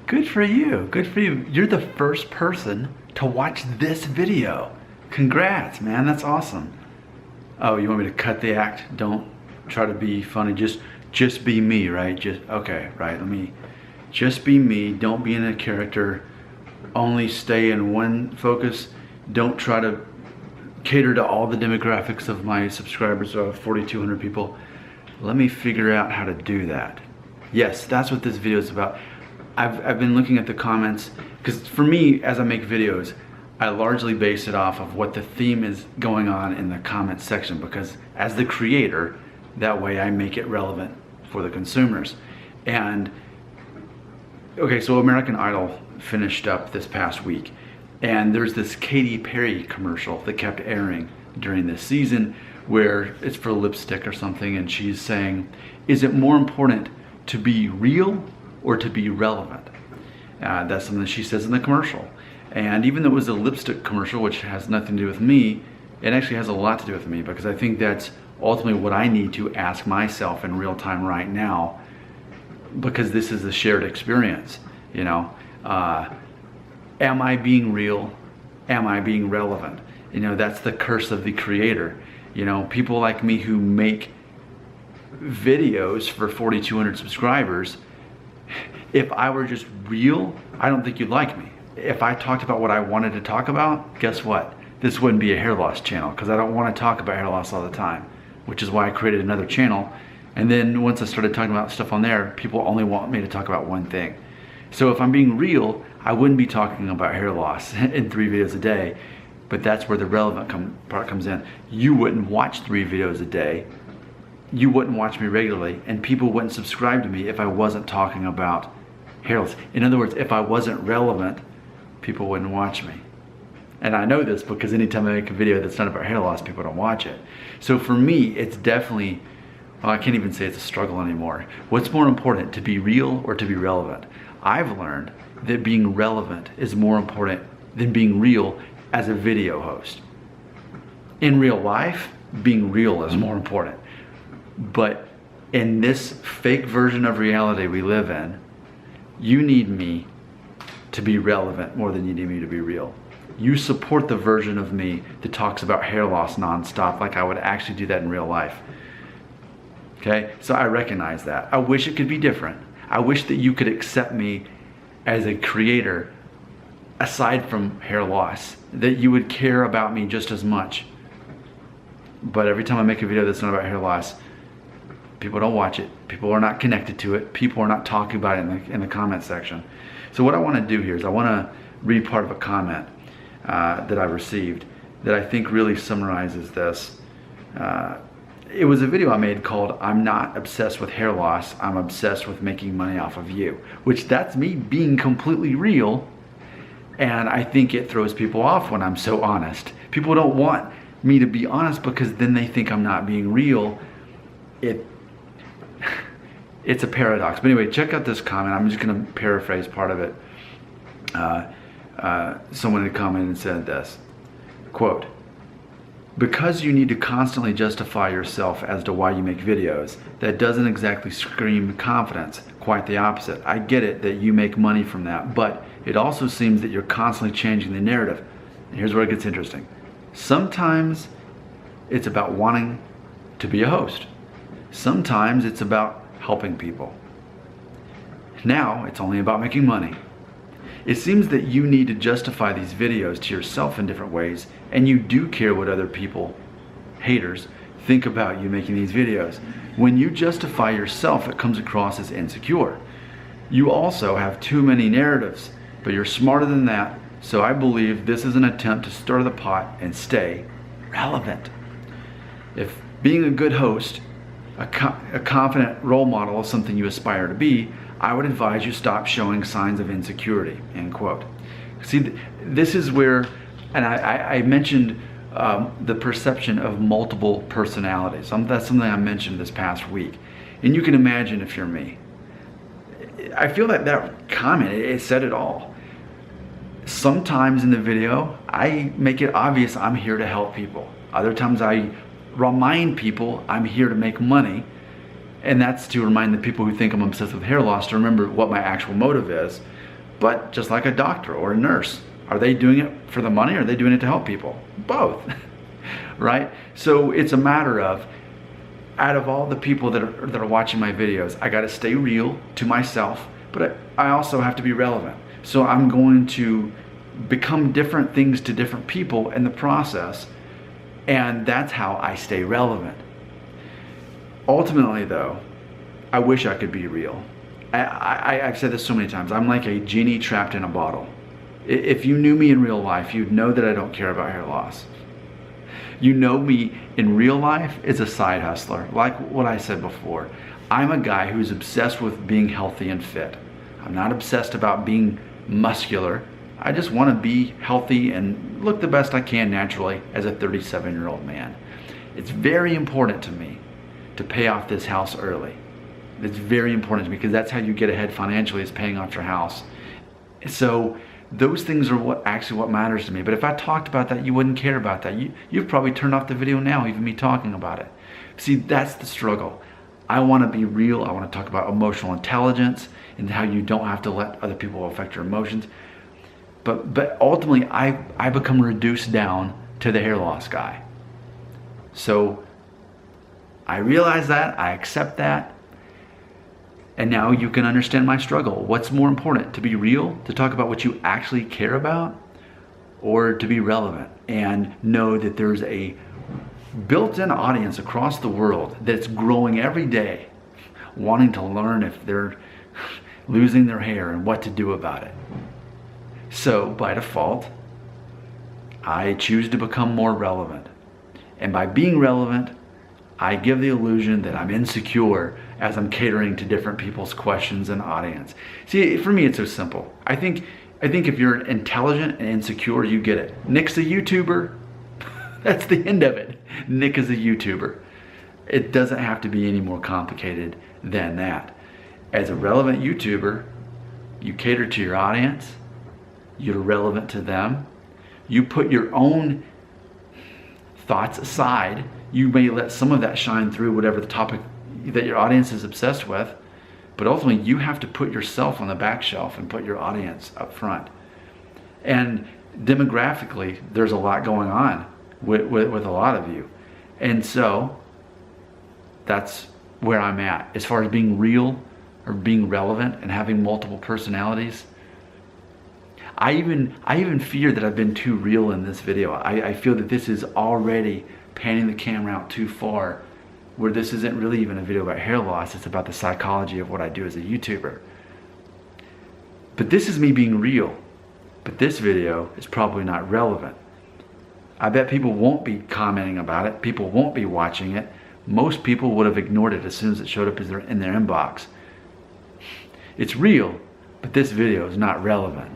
Good for you. Good for you. You're the first person to watch this video. Congrats, man. That's awesome. Oh, you want me to cut the act? Don't try to be funny. Just be me, right? Okay, right. Just be me. Don't be in a character. Only stay in one focus. Don't try to cater to all the demographics of my subscribers, so I have 4,200 people. Let me figure out how to do that. Yes, that's what this video is about. I've been looking at the comments, because for me, as I make videos, I largely base it off of what the theme is going on in the comment section, because as the creator, that way I make it relevant for the consumers. And okay, so American Idol finished up this past week, and there's this Katy Perry commercial that kept airing during this season where it's for lipstick or something, and she's saying, is it more important to be real or to be relevant? That's something that she says in the commercial. And even though it was a lipstick commercial, which has nothing to do with me, it actually has a lot to do with me, because I think that's ultimately what I need to ask myself in real time right now, because this is a shared experience, you know. Am I being real? Am I being relevant? You know, that's the curse of the creator. You know, people like me who make videos for 4,200 subscribers, if I were just real, I don't think you'd like me. If I talked about what I wanted to talk about, guess what? This wouldn't be a hair loss channel, because I don't want to talk about hair loss all the time, which is why I created another channel. And then once I started talking about stuff on there, people only want me to talk about one thing. So if I'm being real, I wouldn't be talking about hair loss in 3 videos a day, but that's where the relevant part comes in. You wouldn't watch 3 videos a day. You wouldn't watch me regularly, and people wouldn't subscribe to me if I wasn't talking about hair loss. In other words, if I wasn't relevant, people wouldn't watch me. And I know this because anytime I make a video that's not about hair loss, people don't watch it. So for me, it's definitely, well, I can't even say it's a struggle anymore. What's more important, to be real or to be relevant? I've learned that being relevant is more important than being real as a video host. In real life, being real is more important. But in this fake version of reality we live in, you need me to be relevant more than you need me to be real. You support the version of me that talks about hair loss nonstop, like I would actually do that in real life. Okay, so I recognize that. I wish it could be different. I wish that you could accept me as a creator aside from hair loss, that you would care about me just as much. But every time I make a video that's not about hair loss, people don't watch it. People are not connected to it. People are not talking about it in the comment section. So what I want to do here is I want to read part of a comment that I received that I think really summarizes this. It was a video I made called "I'm Not Obsessed with Hair Loss, I'm Obsessed with Making Money Off of You," which that's me being completely real, and I think it throws people off when I'm so honest. People don't want me to be honest because then they think I'm not being real. It's a paradox. But anyway, check out this comment. I'm just going to paraphrase part of it. Someone had commented and said this, quote, "Because you need to constantly justify yourself as to why you make videos, that doesn't exactly scream confidence. Quite the opposite. I get it that you make money from that, but it also seems that you're constantly changing the narrative." And here's where it gets interesting. Sometimes it's about wanting to be a host. Sometimes it's about helping people. Now it's only about making money. It seems that you need to justify these videos to yourself in different ways, and you do care what other people, haters, think about you making these videos. When you justify yourself, it comes across as insecure. You also have too many narratives, but you're smarter than that, so I believe this is an attempt to stir the pot and stay relevant. If being a good host, a confident role model is something you aspire to be, I would advise you stop showing signs of insecurity, end quote. See, this is where, and I mentioned the perception of multiple personalities. That's something I mentioned this past week. And you can imagine if you're me. I feel that that comment, it said it all. Sometimes in the video, I make it obvious I'm here to help people. Other times I remind people I'm here to make money. And that's to remind the people who think I'm obsessed with hair loss to remember what my actual motive is. But just like a doctor or a nurse, are they doing it for the money or are they doing it to help people? Both, right? So it's a matter of, out of all the people that are watching my videos, I got to stay real to myself, but I also have to be relevant. So I'm going to become different things to different people in the process, and that's how I stay relevant. Ultimately though, I wish I could be real. I've said this so many times, I'm like a genie trapped in a bottle. If you knew me in real life, you'd know that I don't care about hair loss. You know me in real life as a side hustler, like what I said before. I'm a guy who's obsessed with being healthy and fit. I'm not obsessed about being muscular. I just want to be healthy and look the best I can naturally as a 37-year-old man. It's very important to me to pay off this house early. It's very important to me because that's how you get ahead financially, is paying off your house. So those things are what matters to me. But if I talked about that, you wouldn't care about that. You've probably turned off the video now, even me talking about it. See, that's the struggle. I want to be real. I want to talk about emotional intelligence and how you don't have to let other people affect your emotions. But ultimately, I become reduced down to the hair loss guy. So I realize that, I accept that, and now you can understand my struggle. What's more important, to be real, to talk about what you actually care about, or to be relevant and know that there's a built-in audience across the world that's growing every day, wanting to learn if they're losing their hair and what to do about it. So by default, I choose to become more relevant. And by being relevant, I give the illusion that I'm insecure as I'm catering to different people's questions and audience. See, for me, it's so simple. I think if you're intelligent and insecure, you get it. Nick's a YouTuber. That's the end of it. Nick is a YouTuber. It doesn't have to be any more complicated than that. As a relevant YouTuber, you cater to your audience. You're relevant to them. You put your own thoughts aside. You may let some of that shine through whatever the topic that your audience is obsessed with, but ultimately you have to put yourself on the back shelf and put your audience up front. And demographically, there's a lot going on with a lot of you. And so that's where I'm at. As far as being real or being relevant and having multiple personalities, I even fear that I've been too real in this video. I feel that this is already panning the camera out too far, where this isn't really even a video about hair loss, it's about the psychology of what I do as a YouTuber. But this is me being real. But this video is probably not relevant. I bet people won't be commenting about it. People won't be watching it. Most people would have ignored it as soon as it showed up in their inbox. It's real, but this video is not relevant.